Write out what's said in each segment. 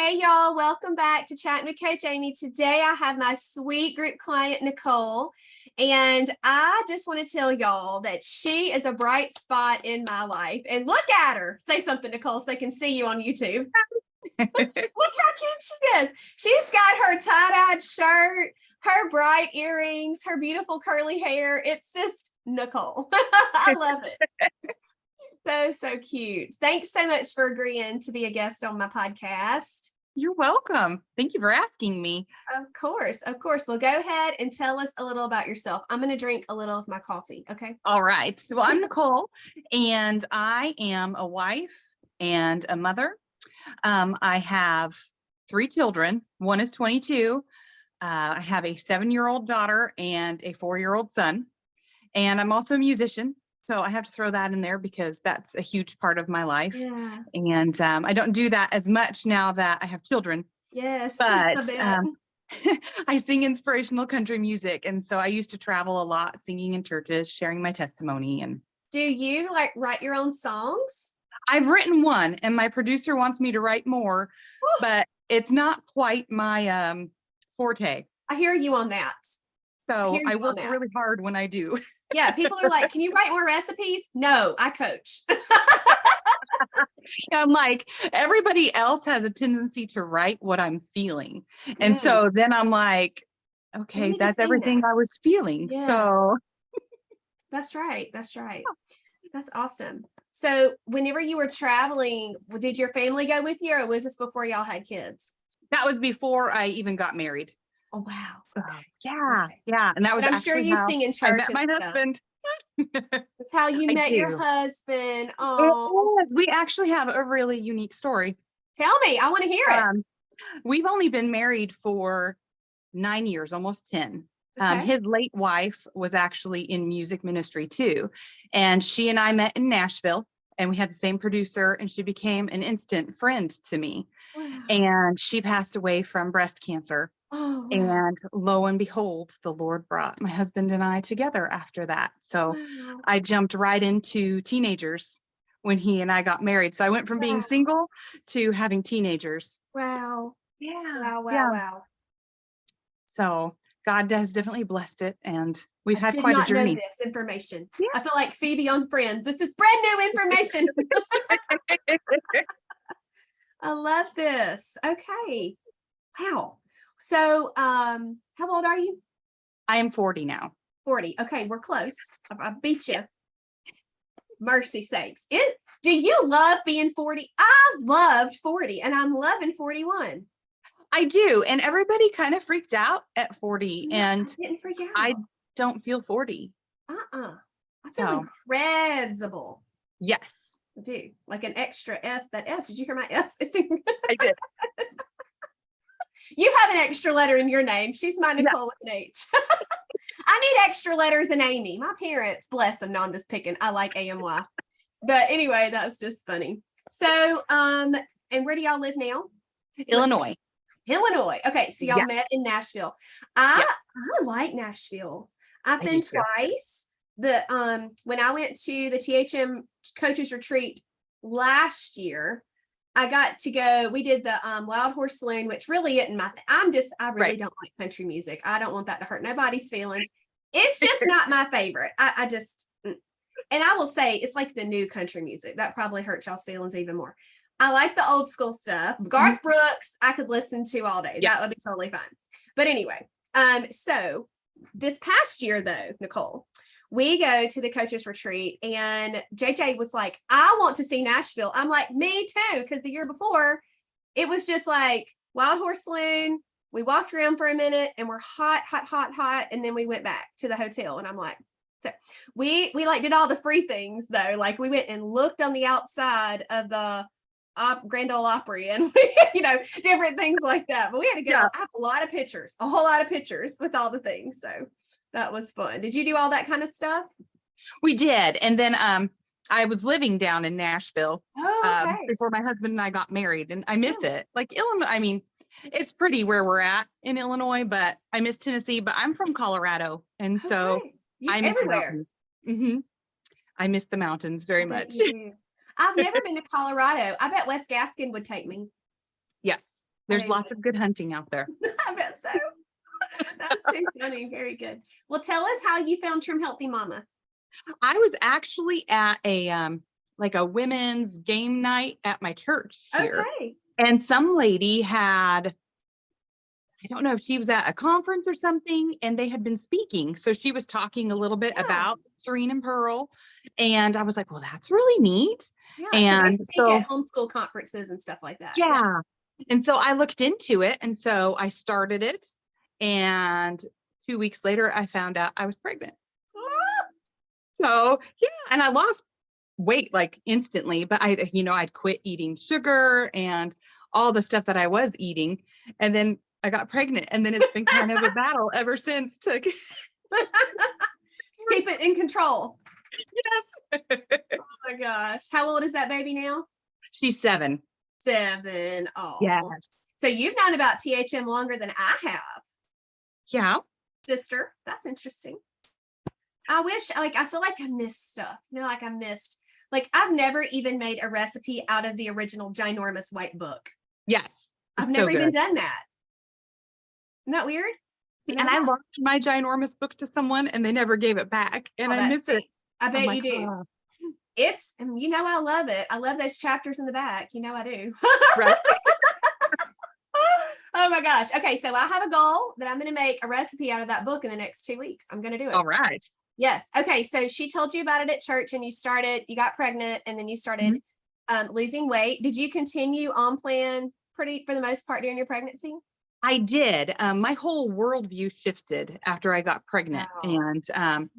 Hey y'all, welcome back to Chatting with Coach Amy. Today I have my sweet group client, Nicole, and I just want to tell y'all that she is a bright spot in my life. And look at her. Say something, Nicole, so they can see you on YouTube. Look how cute she is. She's got her tie-dyed shirt, her bright earrings, her beautiful curly hair. It's just Nicole. I love it. So cute. Thanks so much for agreeing to be a guest on my podcast. You're welcome. Thank you for asking me. Of course. Well, go ahead and tell us a little about yourself. I'm going to drink a little of my coffee. Okay. All right. So I'm Nicole, and I am a wife and a mother. I have 3 children. One is 22. I have a 7-year-old daughter and a 4-year-old son. And I'm also a musician. So I have to throw that in there because that's a huge part of my life. Yeah. And I don't do that as much now that I have children. Yes. But I sing inspirational country music. And so I used to travel a lot, singing in churches, sharing my testimony. And do you write your own songs? I've written one, and my producer wants me to write more, but it's not quite my forte. I hear you on that. So I work really hard when I do. Yeah, people are like, can you write more recipes? No, I coach. I'm like, everybody else has a tendency to write what I'm feeling. And so then I'm like, okay, that's everything I was feeling. Yeah. So that's right. That's awesome. So whenever you were traveling, did your family go with you, or was this before y'all had kids? That was before I even got married. Oh, wow. Okay. Yeah. And that was I'm sure you sing in church. I met my husband. That's how you met your husband. Oh, we actually have a really unique story. Tell me. I want to hear it. We've only been married for 9 years, almost 10. Okay. His late wife was actually in music ministry too. And she and I met in Nashville, and we had the same producer, and she became an instant friend to me. Wow. And she passed away from breast cancer. Oh, wow. And lo and behold, the Lord brought my husband and I together after that. So wow. I jumped right into teenagers when he and I got married. So I went from being single to having teenagers. Wow. Yeah. Wow. So God has definitely blessed it, and we've had quite a journey. Know this information. Yeah. I feel like Phoebe on Friends. This is brand new information. I love this. Okay. Wow. So, how old are you? I am 40 now. 40. Okay, we're close. I beat you. Mercy sakes. Do you love being 40? I loved 40, and I'm loving 41. I do. And everybody kind of freaked out at 40, and I didn't freak out. I don't feel 40. I feel incredible. Yes. I do. Like an extra S. That S. Did you hear my S? I did. You have an extra letter in your name. She's my Nicole with an H. I need extra letters in Amy. My parents, bless them. No, I'm just picking. I like AMY. But anyway, that's just funny. So, and where do y'all live now? Illinois. Okay, so y'all met in Nashville. I like Nashville. I've been twice. When I went to the THM coaches retreat last year, I got to go. We did the Wild Horse Saloon, which really isn't my thing. I really don't like country music. I don't want that to hurt nobody's feelings. It's just not my favorite. I just, and I will say, it's like the new country music that probably hurts y'all's feelings even more. I like the old school stuff. Garth Brooks, I could listen to all day. That would be totally fine. But anyway, so this past year though, Nicole, we go to the coaches retreat, and JJ was like, I want to see Nashville. I'm like, me too. Cause the year before it was just like Wild Horse Saloon. We walked around for a minute and we're hot. And then we went back to the hotel, and I'm like, so we like did all the free things though. Like we went and looked on the outside of the Grand Ole Opry, and different things like that. But we had to go. I have a whole lot of pictures with all the things. So that was fun. Did you do all that kind of stuff? We did. And then I was living down in Nashville before my husband and I got married, and I miss it. Like Illinois, I mean, it's pretty where we're at in Illinois, but I miss Tennessee. But I'm from Colorado, and so I miss the mountains. I miss the mountains very much. I've never been to Colorado. I bet Wes Gaskin would take me. Yes. There's lots of good hunting out there. I bet so. That's too funny. Very good. Well, tell us how you found Trim Healthy Mama. I was actually at a like a women's game night at my church here. Okay. And some lady had, I don't know if she was at a conference or something, and they had been speaking. So she was talking a little bit about Serene and Pearl. And I was like, well, that's really neat. Yeah, And so they speak at homeschool conferences and stuff like that. Yeah. And so I looked into it. And so I started it. And 2 weeks later, I found out I was pregnant. So yeah, and I lost weight like instantly, but I'd quit eating sugar and all the stuff that I was eating. And then I got pregnant, and then it's been kind of a battle ever since to keep it in control. Yes. Oh my gosh. How old is that baby now? She's 7. 7. Oh. Yes. So you've known about THM longer than I have. Yeah. Sister, that's interesting. I feel like I missed stuff. I've never even made a recipe out of the original ginormous white book. Yes. I've never even done that. Isn't that weird? See, and I loaned my ginormous book to someone and they never gave it back. And I miss it. I bet you do. It's, I love it. I love those chapters in the back. I do. Right. Oh my gosh. Okay. So I have a goal that I'm going to make a recipe out of that book in the next 2 weeks. I'm going to do it. All right. Yes. Okay. So she told you about it at church and you got pregnant and then you started losing weight. Did you continue on plan for the most part during your pregnancy? I did. My whole worldview shifted after I got pregnant. Wow. And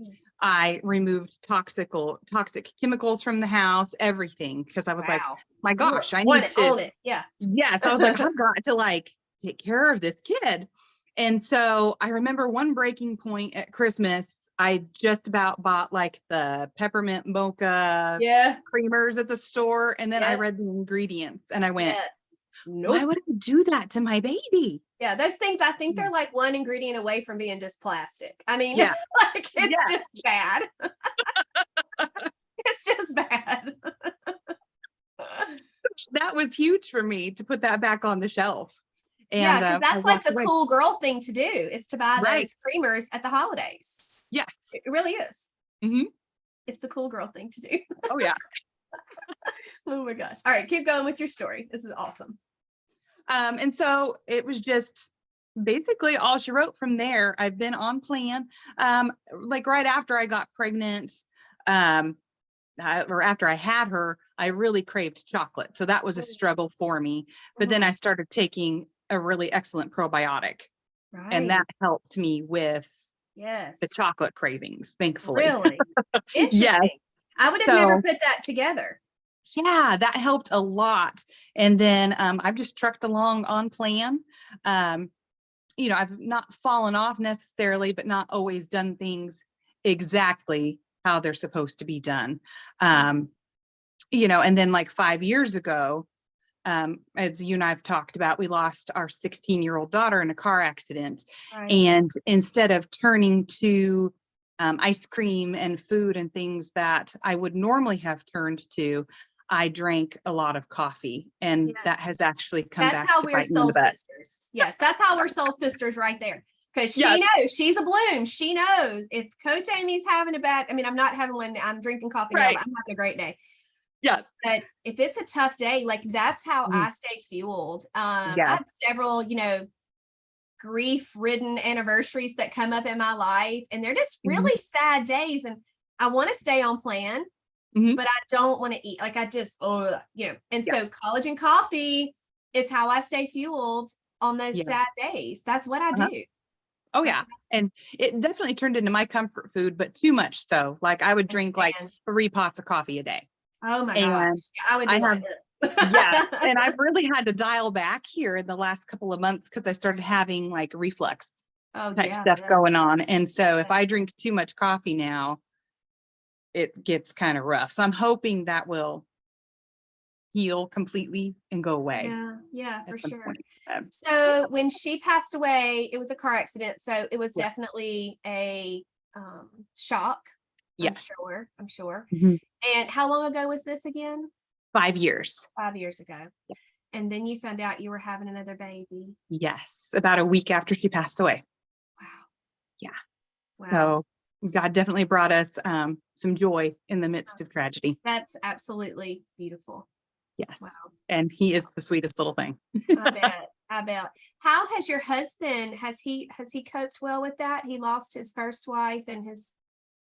I removed toxic chemicals from the house, everything, because I was like, my gosh, I need to own it. Yeah. Yes. I was like, I've got to take care of this kid. And so I remember one breaking point at Christmas. I just about bought the peppermint mocha creamers at the store. And then I read the ingredients and I went, nope. Why would I do that to my baby? Yeah, those things, I think they're like one ingredient away from being just plastic. I mean, it's just bad. It's just bad. That was huge for me to put that back on the shelf. And because that's like the cool girl thing to do, is to buy those creamers at the holidays. Yes. It really is. Mm-hmm. It's the cool girl thing to do. Oh, yeah. Oh my gosh. All right, keep going with your story. This is awesome. And so it was just basically all she wrote from there. I've been on plan. Right after I got pregnant, or after I had her, I really craved chocolate. So that was a struggle for me. But then I started taking a really excellent probiotic. Right. And that helped me with the chocolate cravings, thankfully. Really? Yes. I would have never put that together. Yeah, that helped a lot. And then I've just trucked along on plan. I've not fallen off necessarily, but not always done things exactly how they're supposed to be done. And then 5 years ago, as you and I've talked about, we lost our 16-year-old daughter in a car accident. Right. And instead of turning to ice cream and food and things that I would normally have turned to, I drank a lot of coffee, and that has actually come back to bite me in the butt. Sisters. Yes, that's how we're soul sisters right there. Because she knows, she's a bloom. She knows if Coach Amy's having I'm not having one. I'm drinking coffee now, but I'm having a great day. Yes. But if it's a tough day, that's how I stay fueled. I have several, grief-ridden anniversaries that come up in my life, and they're just really sad days. And I want to stay on plan. But I don't want to eat. And so collagen coffee is how I stay fueled on those sad days. That's what I do. Oh yeah. And it definitely turned into my comfort food, but too much so. I would drink 3 pots of coffee a day. Oh my gosh. I would do yeah. And I've really had to dial back here in the last couple of months because I started having reflux type stuff going on. And so if I drink too much coffee now, it gets kind of rough. So I'm hoping that will heal completely and go away. Yeah, for sure. So when she passed away, it was a car accident. So it was definitely a shock. Yes. I'm sure. Mm-hmm. And how long ago was this again? 5 years. 5 years ago. Yeah. And then you found out you were having another baby. Yes. About a week after she passed away. Wow. Yeah. Wow. So God definitely brought us some joy in the midst of tragedy. That's absolutely beautiful. Yes. Wow. And he is the sweetest little thing. I bet. How has your husband, has he coped well with that? He lost his first wife and his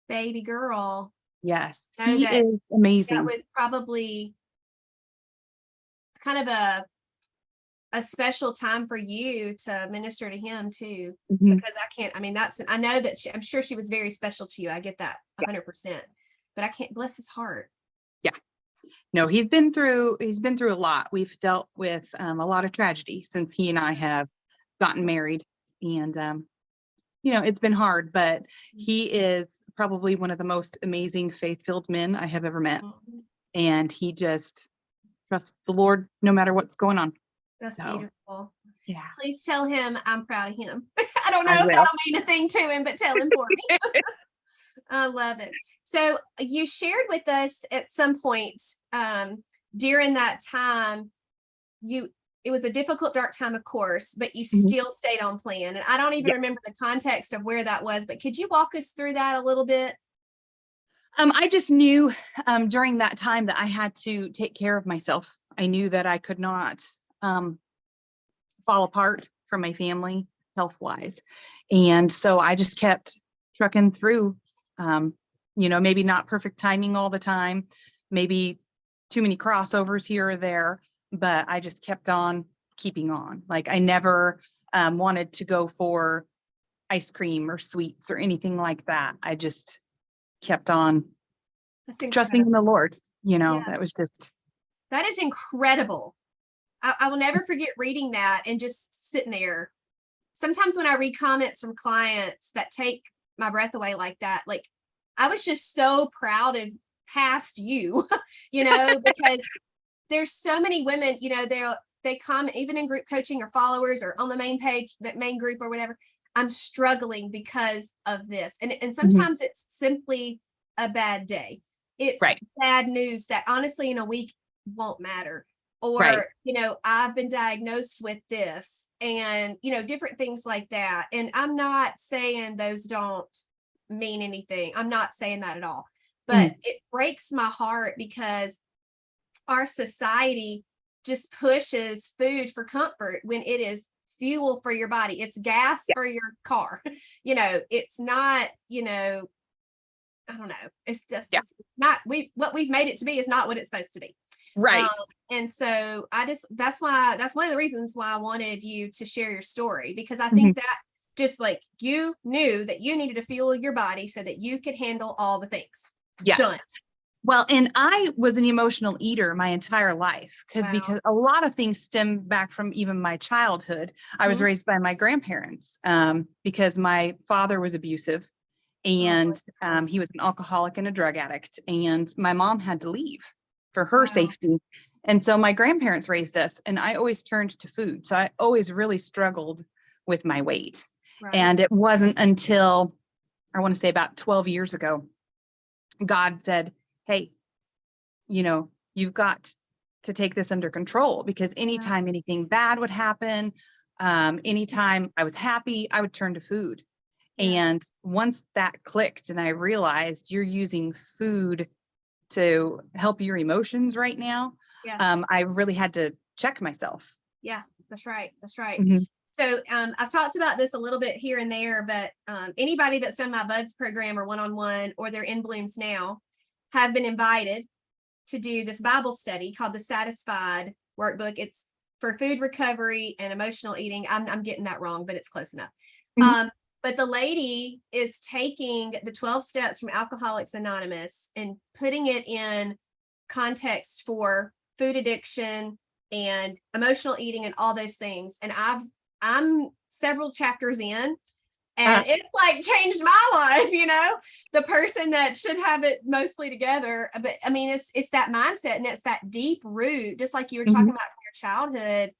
baby girl. Yes. Know He that is amazing. That was probably kind of a special time for you to minister to him too, because I know that I'm sure she was very special to you. I get that 100%, but I can't, bless his heart. Yeah. No, he's been through a lot. We've dealt with a lot of tragedy since he and I have gotten married, and it's been hard, but he is probably one of the most amazing faith-filled men I have ever met. And he just trusts the Lord no matter what's going on. That's beautiful. Yeah. Please tell him I'm proud of him. I don't know if that'll mean a thing to him, but tell him for me. I love it. So you shared with us at some point during that time, it was a difficult, dark time, of course, but you still stayed on plan. And I don't even remember the context of where that was, but could you walk us through that a little bit? I just knew during that time that I had to take care of myself. I knew that I could not fall apart from my family health-wise. And so I just kept trucking through, maybe not perfect timing all the time, maybe too many crossovers here or there, but I just kept on keeping on. Like I never wanted to go for ice cream or sweets or anything like that. I just kept on trusting in the Lord. That is incredible. I will never forget reading that and just sitting there. Sometimes when I read comments from clients that take my breath away like that, like I was just so proud of past you, because there's so many women, they comment even in group coaching or followers or on the main page, that main group or whatever. I'm struggling because of this. And sometimes it's simply a bad day. It's bad news that honestly in a week won't matter. Or, I've been diagnosed with this and, different things like that. And I'm not saying those don't mean anything. I'm not saying that at all, but it breaks my heart because our society just pushes food for comfort when it is fuel for your body. It's gas for your car. It's not, I don't know. It's just not, what we've made it to be is not what it's supposed to be. Right. And so that's one of the reasons why I wanted you to share your story, because I think that just like you knew that you needed to fuel your body so that you could handle all the things. Yes. Done. Well, and I was an emotional eater my entire life because a lot of things stem back from even my childhood. I was raised by my grandparents because my father was abusive and he was an alcoholic and a drug addict, and my mom had to leave for her safety. And so my grandparents raised us, and I always turned to food. So I always really struggled with my weight. And it wasn't until I want to say about 12 years ago, God said, hey, you've got to take this under control, because anytime anything bad would happen, anytime I was happy, I would turn to food. And once that clicked and I realized you're using food to help your emotions right now, I really had to check myself. Yeah, that's right. That's right. So I've talked about this a little bit here and there, but anybody that's done my Buds program or one-on-one or they're in Blooms now have been invited to do this Bible study called the Satisfied Workbook. It's for food recovery and emotional eating. I'm getting that wrong, but it's close enough. But the lady is taking the 12 steps from Alcoholics Anonymous and putting it in context for food addiction and emotional eating and all those things. And I'm several chapters in, and it's like changed my life, the person that should have it mostly together. But I mean, it's that mindset, and it's that deep root, just like you were talking about from your childhood.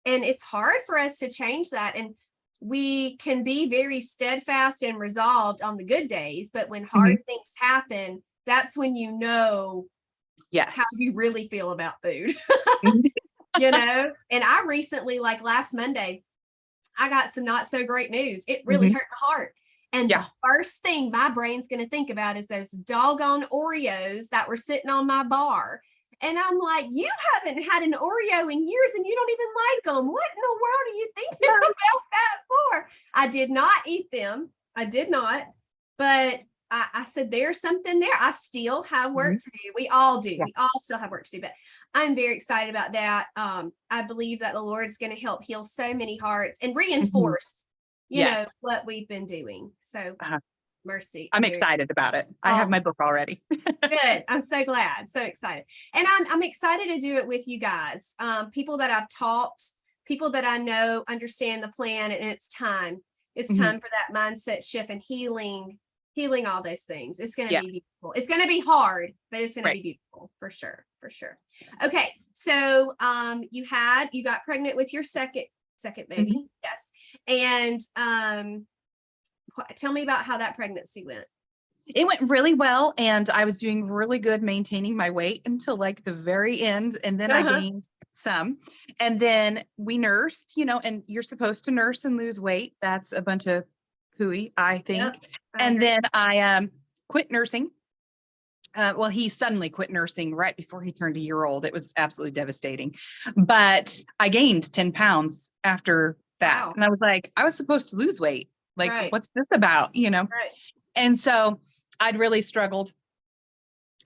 And it's hard for us to change that. And we can be very steadfast and resolved on the good days, but when hard things happen, that's when how you really feel about food. And I recently, like last Monday, I got some not so great news. It really hurt my heart. And the first thing my brain's going to think about is those doggone Oreos that were sitting on my bar. And I'm like, you haven't had an Oreo in years and you don't even like them. What in the world are you thinking about that for? I did not eat them. I did not. But I said, there's something there. I still have work to do. We all do. We all still have work to do. But I'm very excited about that. I believe that the Lord's going to help heal so many hearts and reinforce, you know, what we've been doing. So mercy. I'm excited about it. I have my book already. Good. I'm so glad. So excited. And I'm excited to do it with you guys. People that I've taught, people that I know understand the plan, and it's time. It's time for that mindset shift and healing all those things. It's going to be beautiful. It's going to be hard, but it's going to be beautiful for sure. For sure. Okay. So, you got pregnant with your second baby. Yes. And, tell me about how that pregnancy went. It went really well, and I was doing really good maintaining my weight until like the very end, and then I gained some. And then we nursed, you know, and you're supposed to nurse and lose weight. That's a bunch of hooey, I think. And then I quit nursing. Well, he suddenly quit nursing right before he turned a year old. It was absolutely devastating. But I gained 10 pounds after that. Wow. And I was like, I was supposed to lose weight. Like, what's this about? You know? Right. And so I'd really struggled,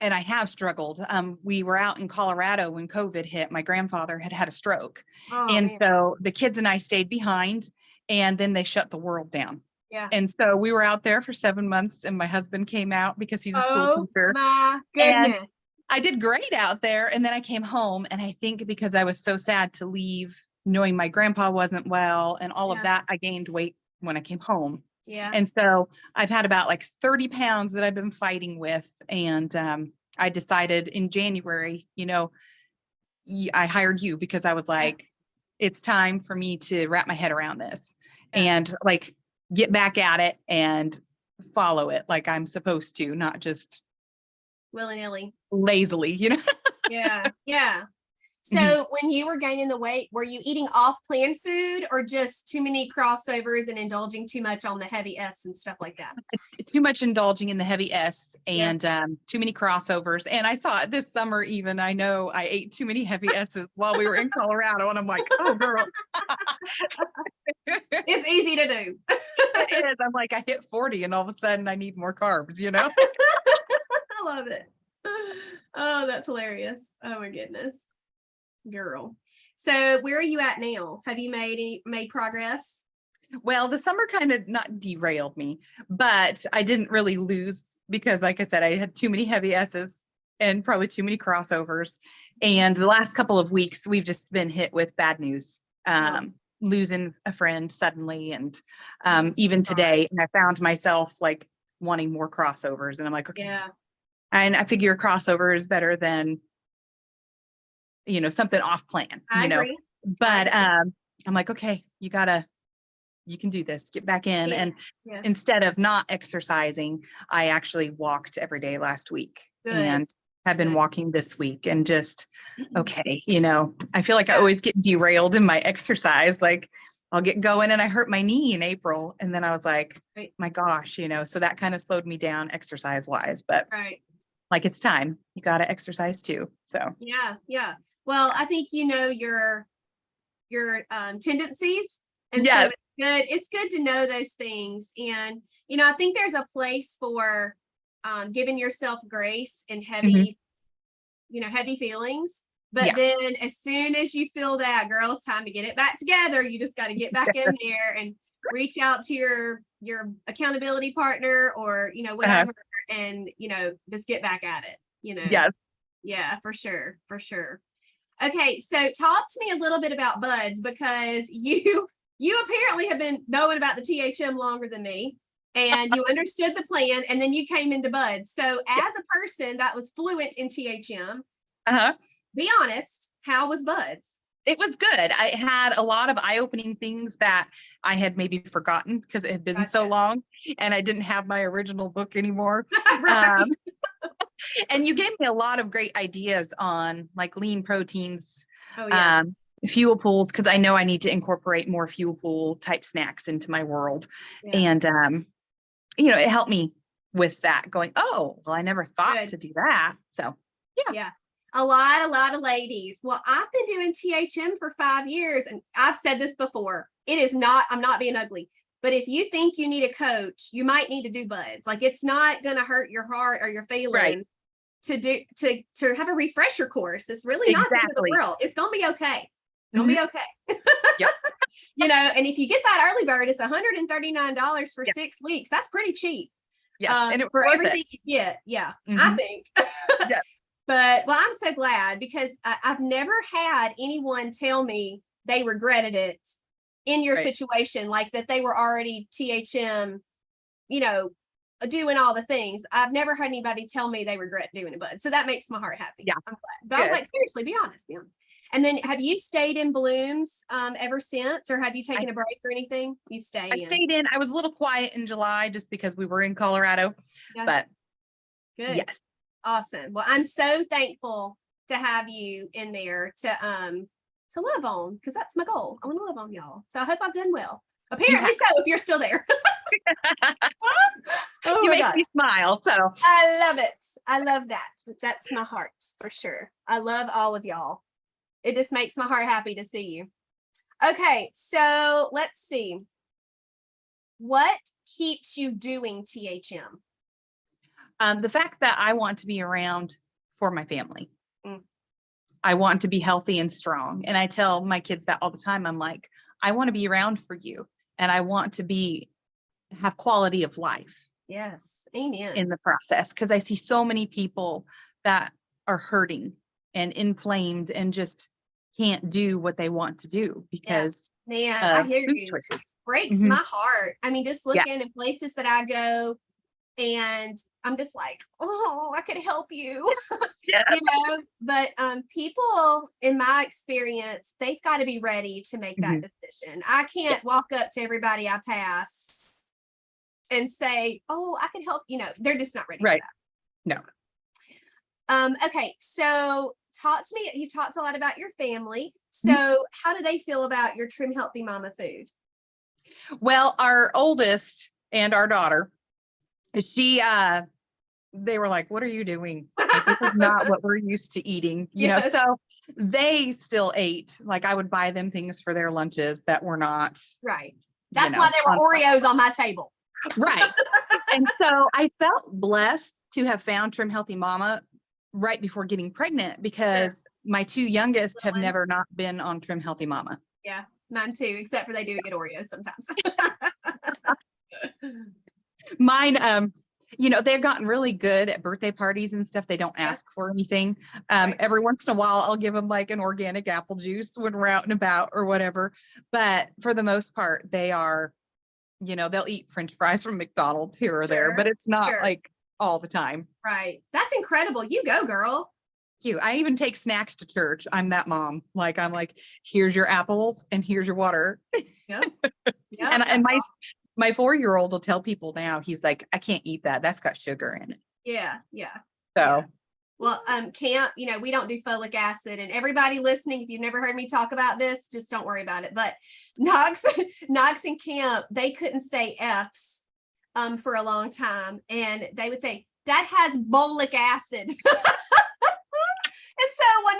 and I have struggled. We were out in Colorado when COVID hit. My grandfather had a stroke. So the kids and I stayed behind, and then they shut the world down. Yeah. And so we were out there for 7 months, and my husband came out because he's a school teacher. My goodness. And I did great out there. And then I came home, and I think because I was so sad to leave, knowing my grandpa wasn't well and all of that, I gained weight when I came home. Yeah. And so I've had about like 30 pounds that I've been fighting with. And I decided in January, you know, I hired you because I was like, it's time for me to wrap my head around this and like get back at it and follow it like I'm supposed to, not just willy-nilly, lazily, you know? Yeah. Yeah. So when you were gaining the weight, were you eating off-plan food or just too many crossovers and indulging too much on the heavy S and stuff like that? Too much indulging in the heavy S and too many crossovers. And I saw it this summer even. I know I ate too many heavy S's while we were in Colorado, and I'm like, oh, girl. It's easy to do. It is. I'm like, I hit 40 and all of a sudden I need more carbs, you know? I love it. Oh, that's hilarious. Oh, my goodness. Girl. So where are you at now? Have you made progress? Well, the summer kind of not derailed me, but I didn't really lose because, like I said, I had too many heavy S's and probably too many crossovers. And the last couple of weeks, we've just been hit with bad news, losing a friend suddenly. And even today, and I found myself like wanting more crossovers. And I'm like, okay. Yeah. And I figure a crossover is better than, you know, something off plan, I agree. But I'm like, okay, you can do this, get back in. And instead of not exercising, I actually walked every day last week. Good. And have been walking this week, and just, okay, you know, I feel like I always get derailed in my exercise. Like I'll get going and I hurt my knee in April. And then I was like, my gosh, you know, so that kind of slowed me down exercise wise, but like, it's time, you got to exercise too. So yeah. Well, I think you know your tendencies, and so it's good to know those things. And you know, I think there's a place for giving yourself grace and heavy, you know, heavy feelings. But then as soon as you feel that, girl, it's time to get it back together. You just got to get back in there and reach out to your accountability partner, or, you know, whatever, and, you know, just get back at it, you know? Yeah, for sure. For sure. Okay. So talk to me a little bit about buds, because you apparently have been knowing about the THM longer than me, and you understood the plan, and then you came into buds. So as a person that was fluent in THM, be honest, how was buds? It was good. I had a lot of eye-opening things that I had maybe forgotten because it had been so long, and I didn't have my original book anymore. And you gave me a lot of great ideas on like lean proteins, Oh, yeah. Fuel pools, because I know I need to incorporate more fuel pool type snacks into my world. Yeah. And, it helped me with that going, oh, well, I never thought to do that. So, yeah. Yeah. A lot of ladies. Well, I've been doing THM for 5 years, and I've said this before. I'm not being ugly, but if you think you need a coach, you might need to do buds. Like, it's not going to hurt your heart or your feelings to have a refresher course. It's really not the end of the world. It's going to be okay. It's going to be okay. Yep. And if you get that early bird, it's $139 for 6 weeks. That's pretty cheap. Yes. And for everything you get. Yeah. I think. Yeah. But I'm so glad, because I've never had anyone tell me they regretted it in your situation, like that they were already THM, doing all the things. I've never heard anybody tell me they regret doing it, but so that makes my heart happy. Yeah. I'm glad. But I was like, seriously, be honest. Yeah. And then have you stayed in blooms ever since, or have you taken a break or anything? You've stayed in. I stayed in. I was a little quiet in July just because we were in Colorado, but good. Yes. Awesome. Well, I'm so thankful to have you in there to love on, because that's my goal. I want to love on y'all. So I hope I've done well. Apparently so, if you're still there. You make me smile. So I love it. I love that. That's my heart for sure. I love all of y'all. It just makes my heart happy to see you. Okay, so let's see. What keeps you doing THM? The fact that I want to be around for my family. I want to be healthy and strong. And I tell my kids that all the time. I'm like, I want to be around for you, and I want to have quality of life. Yes. Amen. In the process, because I see so many people that are hurting and inflamed and just can't do what they want to do because I hear you. Choices. Breaks my heart. I mean, just looking at places that I go, and I'm just like, oh, I could help you. Yes. But people, in my experience, they've got to be ready to make that decision. I can't walk up to everybody I pass and say, oh, I could help. They're just not ready for that. No. Okay, so talk to me. You talked a lot about your family. So how do they feel about your Trim Healthy Mama food? Well, our oldest and our daughter, they were like, what are you doing? Like, this is not what we're used to eating, so they still ate. Like, I would buy them things for their lunches that were not. Right. That's why there were Oreos on my table. Right. And so I felt blessed to have found Trim Healthy Mama right before getting pregnant, because my 2 youngest have never not been on Trim Healthy Mama. Yeah, mine too, except for they do get Oreos sometimes. Mine, they've gotten really good at birthday parties and stuff. They don't ask for anything. Every once in a while, I'll give them like an organic apple juice when we're out and about or whatever. But for the most part, they are, they'll eat French fries from McDonald's here or there, but it's not like all the time. Right. That's incredible. You go, girl. Cute. I even take snacks to church. I'm that mom. Like, I'm like, here's your apples and here's your water. Yeah. And my 4-year-old will tell people now, he's like, I can't eat that. That's got sugar in it. Yeah. So. Yeah. Well, camp, we don't do folic acid, and everybody listening, if you've never heard me talk about this, just don't worry about it. But Knox and Camp, they couldn't say F's for a long time, and they would say that has bolic acid. And so when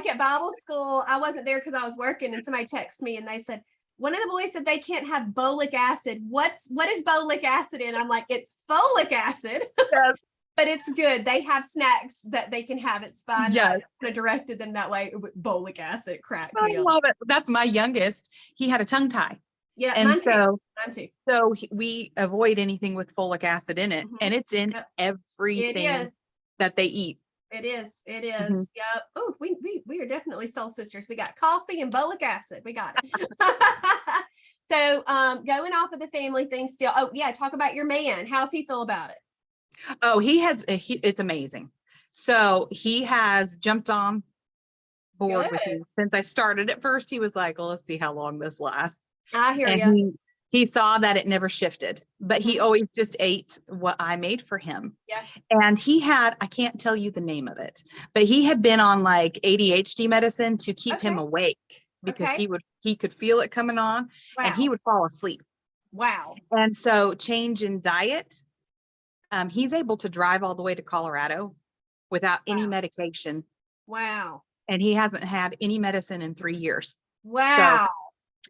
at Bible school, I wasn't there because I was working, and somebody texted me and they said, one of the boys said they can't have bolic acid. What is bolic acid in? I'm like, it's folic acid. Yes. But it's good. They have snacks that they can have. It's fine. Yes. I directed them that way. Bolic acid cracked I me up. love it. That's my youngest. He had a tongue tie. Yeah, and mine too. So we avoid anything with folic acid in it, and it's in everything that they eat. It is. Yep. Oh, we are definitely soul sisters. We got coffee and bolic acid. We got it. So going off of the family thing still. Oh yeah, talk about your man. How's he feel about it? Oh, it's amazing. So he has jumped on board with me since I started. At first, he was like, well, let's see how long this lasts. I hear you. He saw that it never shifted, but he always just ate what I made for him. Yeah. And he had, I can't tell you the name of it, but he had been on like ADHD medicine to keep him awake because he could feel it coming on and he would fall asleep. Wow. And so change in diet, he's able to drive all the way to Colorado without any medication. Wow. And he hasn't had any medicine in 3 years. Wow. So,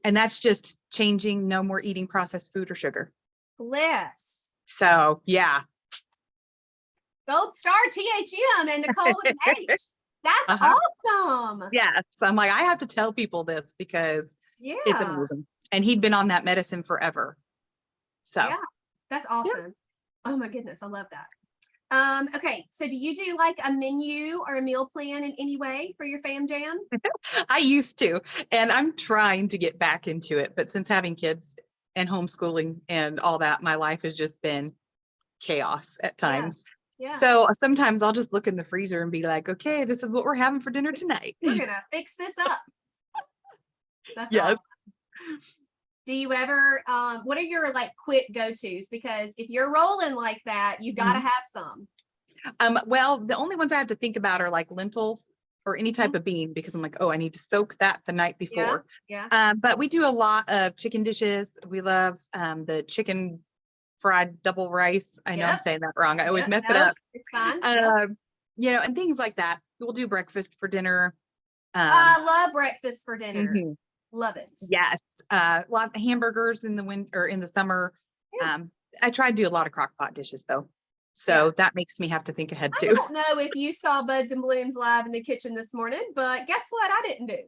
and that's just changing, no more eating processed food or sugar. Bless. So, yeah. Gold star THM and Nicole with an H. That's awesome. Yes. I'm like, I have to tell people this because it's amazing. And he'd been on that medicine forever. So, yeah, that's awesome. Yeah. Oh my goodness. I love that. Okay, so do you do like a menu or a meal plan in any way for your fam jam? I used to, and I'm trying to get back into it, but since having kids and homeschooling and all that, my life has just been chaos at times. Yeah. So sometimes I'll just look in the freezer and be like, okay, this is what we're having for dinner tonight. We're gonna fix this up. That's awesome. Do you ever, what are your like quick go-tos? Because if you're rolling like that, you got to have some. Well, the only ones I have to think about are like lentils or any type of bean because I'm like, oh, I need to soak that the night before. Yeah. But we do a lot of chicken dishes. We love the chicken fried double rice. I know I'm saying that wrong. I always mess it up. It's fine. You know, and things like that. We'll do breakfast for dinner. I love breakfast for dinner. Love it. Yes. A lot of hamburgers in the winter or in the summer. Yeah. I try to do a lot of crock pot dishes though. So that makes me have to think ahead too. I don't know if you saw Buds and Blooms live in the kitchen this morning, but guess what? I didn't do.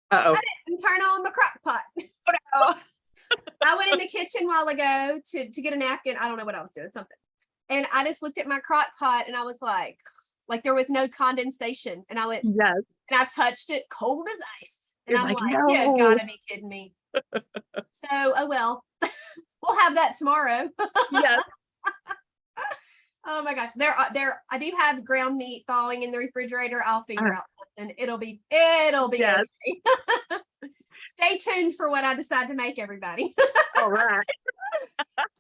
I didn't turn on my crock pot. Oh, no. I went in the kitchen a while ago to get a napkin. I don't know what I was doing, something. And I just looked at my crock pot and I was like there was no condensation. And I went, yes. And I touched it cold as ice. And I'm like, no. You gotta be kidding me. So, oh well, we'll have that tomorrow. Yes. Oh my gosh, I do have ground meat thawing in the refrigerator. I'll figure out something. It'll be okay. Stay tuned for what I decide to make, everybody. All right.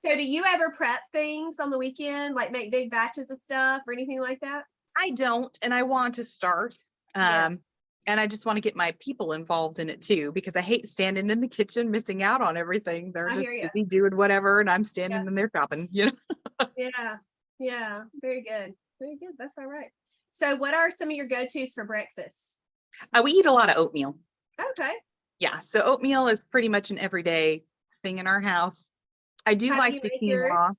So do you ever prep things on the weekend, like make big batches of stuff or anything like that? I don't, and I want to start. And I just want to get my people involved in it too, because I hate standing in the kitchen, missing out on everything. They're just busy doing whatever, and I'm standing in there shopping, you know? Yeah. Very good. Very good. That's all right. So what are some of your go-tos for breakfast? We eat a lot of oatmeal. Okay. Yeah. So oatmeal is pretty much an everyday thing in our house. I do like the quinoa.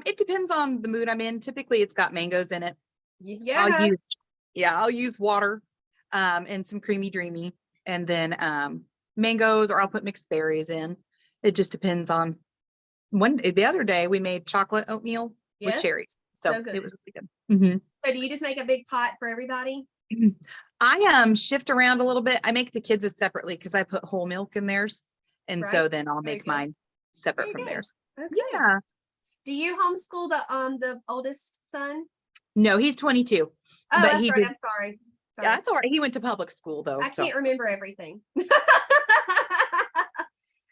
It depends on the mood I'm in. Typically it's got mangoes in it. Yeah. I'll use water. And some creamy dreamy, and then mangoes, or I'll put mixed berries in. It just depends on the other day we made chocolate oatmeal with cherries. So it was really good. So do you just make a big pot for everybody? I shift around a little bit. I make the kids' separately because I put whole milk in theirs. And so then I'll make mine separate from theirs. Okay. Yeah. Do you homeschool the oldest son? No, he's 22. Oh, that's right. I'm sorry. Yeah, that's all right. He went to public school though. I can't remember everything.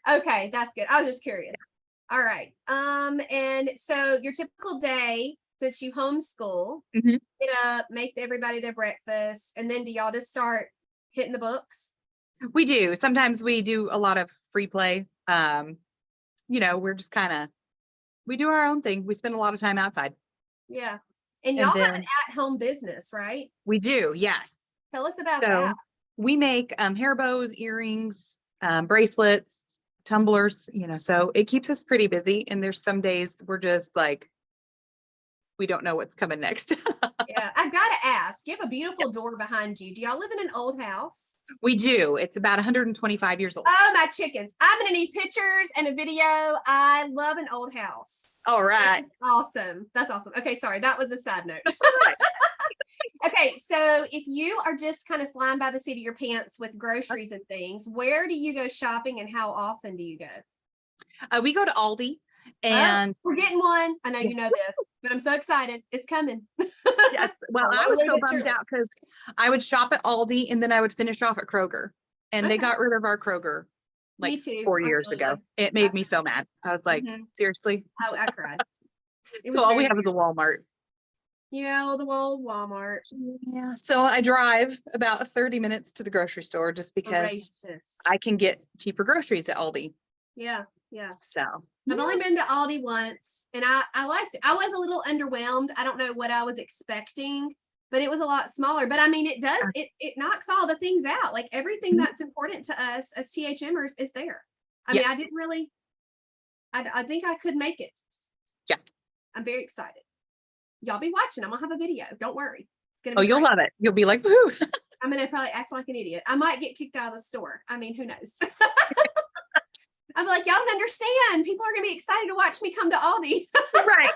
Okay, that's good. I was just curious. All right. And so your typical day, since you homeschool, get up, make everybody their breakfast, and then do y'all just start hitting the books? We do. Sometimes we do a lot of free play. You know, we're just we do our own thing. We spend a lot of time outside. Yeah. And y'all have an at-home business, right? We do, yes. Tell us about that. We make hair bows, earrings, bracelets, tumblers, you know, so it keeps us pretty busy. And there's some days we're just like, we don't know what's coming next. Yeah, I've got to ask, you have a beautiful door behind you. Do y'all live in an old house? We do. It's about 125 years old. Oh, my chickens. I'm going to need pictures and a video. I love an old house. All right. That's awesome. That's awesome. Okay, sorry. That was a side note. Okay, so if you are just kind of flying by the seat of your pants with groceries and things, where do you go shopping and how often do you go? We go to Aldi and we're getting one. I know you know this, but I'm so excited. It's coming. Yes. Well, I was so bummed out because I would shop at Aldi and then I would finish off at Kroger, and they got rid of our Kroger like Me too. 4 years ago. It made me so mad. I was like, seriously? Oh, I cried. So all we have is a Walmart. Yeah, the old Walmart. Yeah. So I drive about 30 minutes to the grocery store just because I can get cheaper groceries at Aldi. Yeah. Yeah. So I've only been to Aldi once, and I liked it. I was a little underwhelmed. I don't know what I was expecting, but it was a lot smaller. But I mean, it knocks all the things out. Like everything that's important to us as THMers is there. I mean, I didn't really, I think I could make it. Yeah. I'm very excited. Y'all be watching. I'm gonna have a video. Don't worry. It's gonna be you'll great. love it. You'll be like, woo. I'm gonna probably act like an idiot. I might get kicked out of the store. I mean, who knows? I'm like, y'all don't understand. People are gonna be excited to watch me come to Aldi. Right.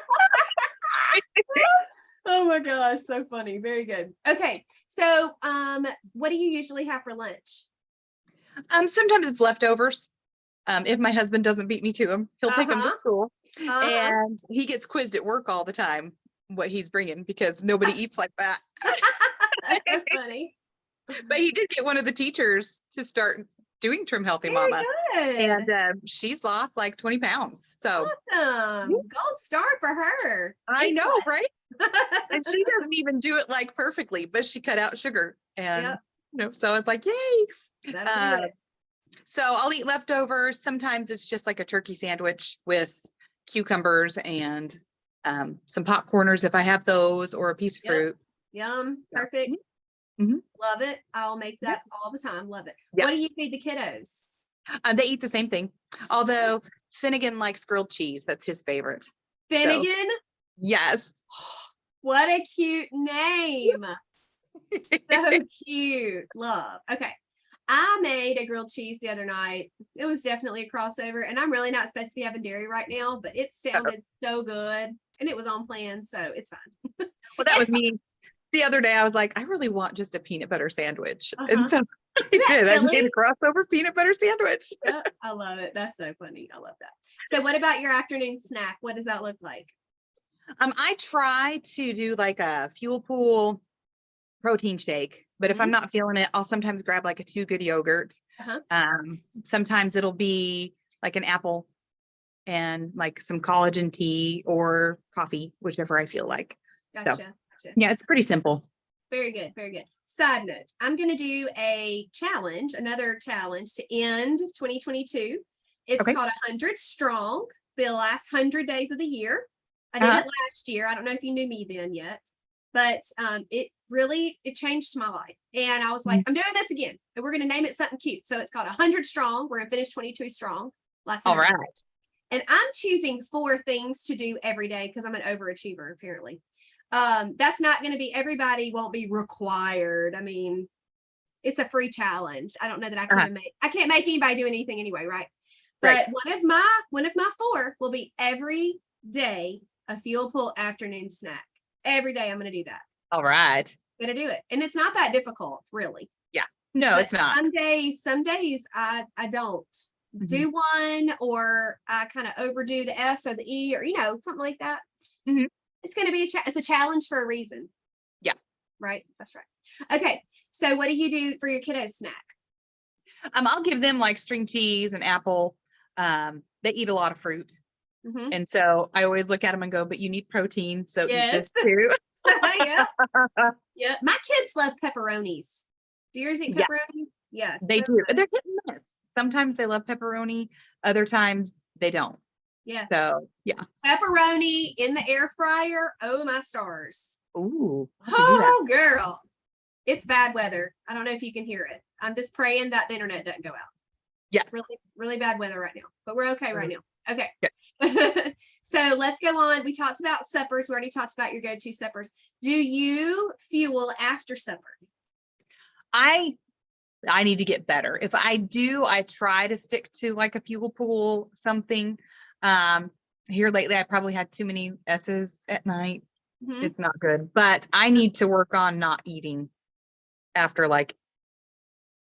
Oh my gosh, so funny. Very good. Okay. So what do you usually have for lunch? Sometimes it's leftovers. If my husband doesn't beat me to him, he'll take them to school. And he gets quizzed at work all the time what he's bringing because nobody eats like that. That's so funny. But he did get one of the teachers to start doing Trim Healthy Mama. Good. And she's lost like 20 pounds. So awesome. Gold star for her. I know, right? And she doesn't even do it like perfectly, but she cut out sugar. And so it's like, yay. So I'll eat leftovers. Sometimes it's just like a turkey sandwich with cucumbers and some popcorners if I have those, or a piece of fruit. Yum. Perfect. Love it. I'll make that all the time. Love it. What do you feed the kiddos? They eat the same thing. Although Finnegan likes grilled cheese. That's his favorite. Finnegan? So, yes. What a cute name. So cute. Love. Okay. I made a grilled cheese the other night. It was definitely a crossover, and I'm really not supposed to be having dairy right now, but it sounded so good, and it was on plan, so it's fine. Well, that was me. The other day, I was like, I really want just a peanut butter sandwich. And so I did. I made a crossover peanut butter sandwich. I love it. That's so funny. I love that. So what about your afternoon snack? What does that look like? I try to do like a Fuel Pool protein shake, but if I'm not feeling it, I'll sometimes grab like a Too Good yogurt. Sometimes it'll be like an apple and like some collagen tea or coffee, whichever I feel like. Gotcha. So, yeah, it's pretty simple. Very good. Very good. Side note, I'm going to do a challenge, another challenge to end 2022. It's called 100 Strong, the last 100 days of the year. I did it last year. I don't know if you knew me then yet, but it changed my life. And I was like, I'm doing this again. And we're going to name it something cute. So it's called 100 Strong. We're going to finish 22 strong. All right. And I'm choosing 4 things to do every day because I'm an overachiever, apparently. That's not going to be, everybody won't be required. I mean, it's a free challenge. I don't know that I can I can't make anybody do anything anyway, right? But one of my 4 will be every day a Fuel Pool afternoon snack. Every day I'm going to do that. All right. I'm going to do it. And it's not that difficult, really. Yeah. No, it's not. Some days I don't do one, or I kind of overdo the S or the E, or, something like that. It's going to be it's a challenge for a reason. Yeah. Right. That's right. Okay. So what do you do for your kiddos snack? I'll give them like string cheese and apple. They eat a lot of fruit. And so I always look at them and go, but you need protein. So eat this too. Yeah. My kids love pepperonis. Do yours eat pepperoni? Yes. They do. They're hit and miss. Sometimes they love pepperoni. Other times they don't. Yeah. So yeah. Pepperoni in the air fryer. Oh my stars. Ooh. Oh girl. It's bad weather. I don't know if you can hear it. I'm just praying that the internet doesn't go out. Yes. Really, really bad weather right now. But we're okay right now. Okay. So let's go on. We talked about suppers. We already talked about your go-to suppers. Do you fuel after supper? I need to get better. If I do, I try to stick to like a Fuel Pool something. Here lately, I probably had too many S's at night. It's not good, but I need to work on not eating after like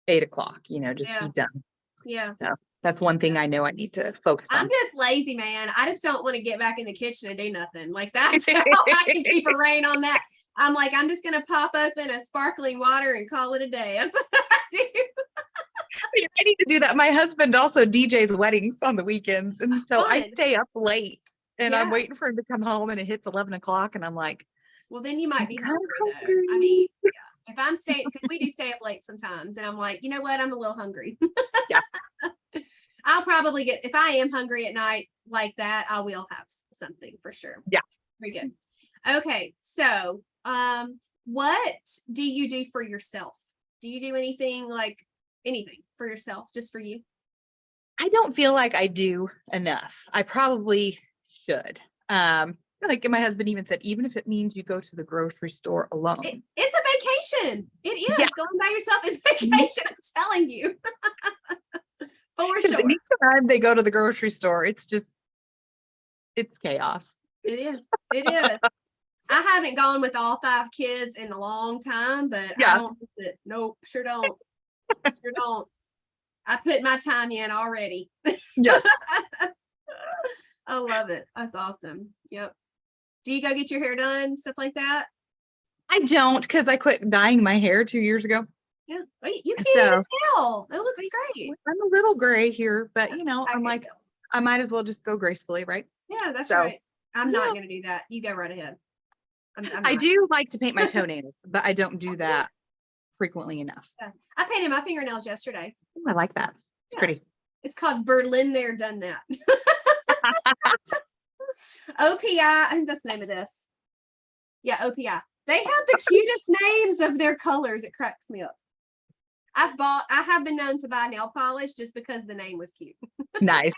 8 o'clock, just be done. Yeah. So that's one thing I know I need to focus on. I'm just lazy, man. I just don't want to get back in the kitchen and do nothing. Like that's how I can keep a rein on that. I'm like, I'm just going to pop open a sparkling water and call it a day. That's what I do. I need to do that. My husband also DJs weddings on the weekends. And so I stay up late and I'm waiting for him to come home and it hits 11 o'clock. And I'm like, well, then you might be hungry though. I mean, if I'm staying, because we do stay up late sometimes, and I'm like, you know what? I'm a little hungry. Yeah. I'll probably get, if I am hungry at night like that, I will have something for sure. Yeah. Very good. Okay. So, what do you do for yourself? Do you do anything for yourself, just for you? I don't feel like I do enough. I probably should. Like my husband even said, even if it means you go to the grocery store alone. It's a vacation. It is. Yeah. Going by yourself is vacation. I'm telling you. For sure. Anytime they go to the grocery store, it's chaos. It is. It is. I haven't gone with all 5 kids in a long time, but I don't miss it. Nope, sure don't. Sure don't. I put my time in already. Yeah. I love it. That's awesome. Yep. Do you go get your hair done, stuff like that? I don't, because I quit dyeing my hair 2 years ago. Yeah. You can't even tell. It looks great. I'm a little gray here, but I'm like, I might as well just go gracefully, right? Yeah, that's right. I'm not going to do that. You go right ahead. I do like to paint my toenails, but I don't do that frequently enough. Yeah. I painted my fingernails yesterday. Ooh, I like that. It's pretty. It's called Berlin there, done that. OPI, I think that's the name of this. Yeah, OPI. They have the cutest names of their colors. It cracks me up. I have been known to buy nail polish just because the name was cute. Nice.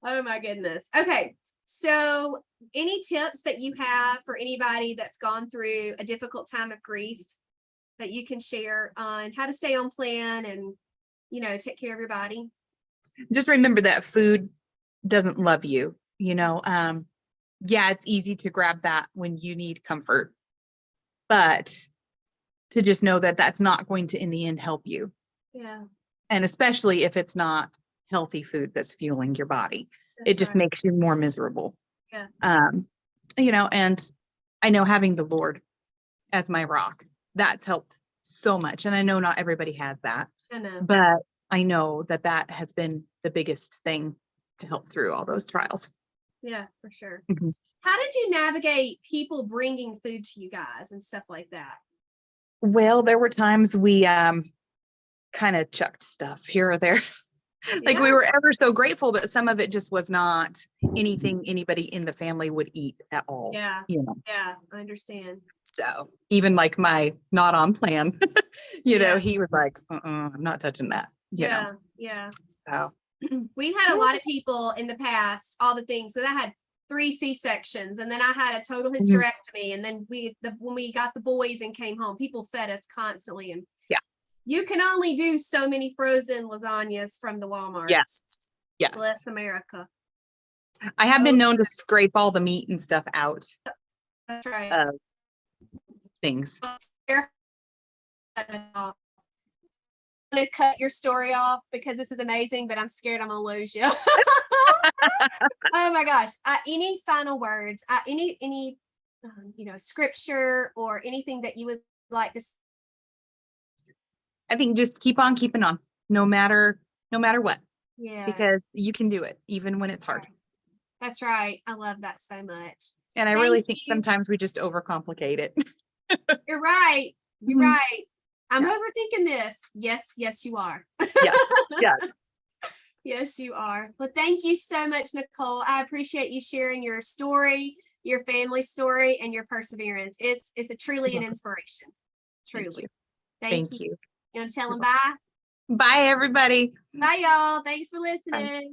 Oh my goodness. Okay. So any tips that you have for anybody that's gone through a difficult time of grief that you can share on how to stay on plan and, take care of your body? Just remember that food doesn't love you, it's easy to grab that when you need comfort, but to just know that that's not going to in the end help you. Yeah. And especially if it's not healthy food that's fueling your body, it just makes you more miserable. Yeah. And I know having the Lord as my rock, that's helped so much. And I know not everybody has that, but I know that has been the biggest thing to help through all those trials. Yeah, for sure. Mm-hmm. How did you navigate people bringing food to you guys and stuff like that? Well, there were times we kind of chucked stuff here or there. Like we were ever so grateful, but some of it just was not anything anybody in the family would eat at all. Yeah. Yeah, I understand. So even like my not on plan, he was like, I'm not touching that. Yeah. So we've had a lot of people in the past, all the things. So I had 3 C-sections, and then I had a total hysterectomy. And then when we got the boys and came home, people fed us constantly. And you can only do so many frozen lasagnas from the Walmart. Yes. Bless America. I have been known to scrape all the meat and stuff out. That's right. Things. I'm gonna cut your story off because this is amazing, but I'm scared I'm gonna lose you. Oh my gosh. Any final words? Any scripture or anything that you would like to? I think just keep on keeping on, no matter what. Yeah. Because you can do it, even when it's hard. That's right. I love that so much. And I really think sometimes we just overcomplicate it. You're right. You're right. I'm overthinking this. Yes, you are. Yeah. Yes, you are. Well, thank you so much, Nicole. I appreciate you sharing your story, your family story, and your perseverance. It's truly an inspiration. Truly. Thank you. You want to tell them bye? Bye, everybody. Bye, y'all. Thanks for listening. Bye.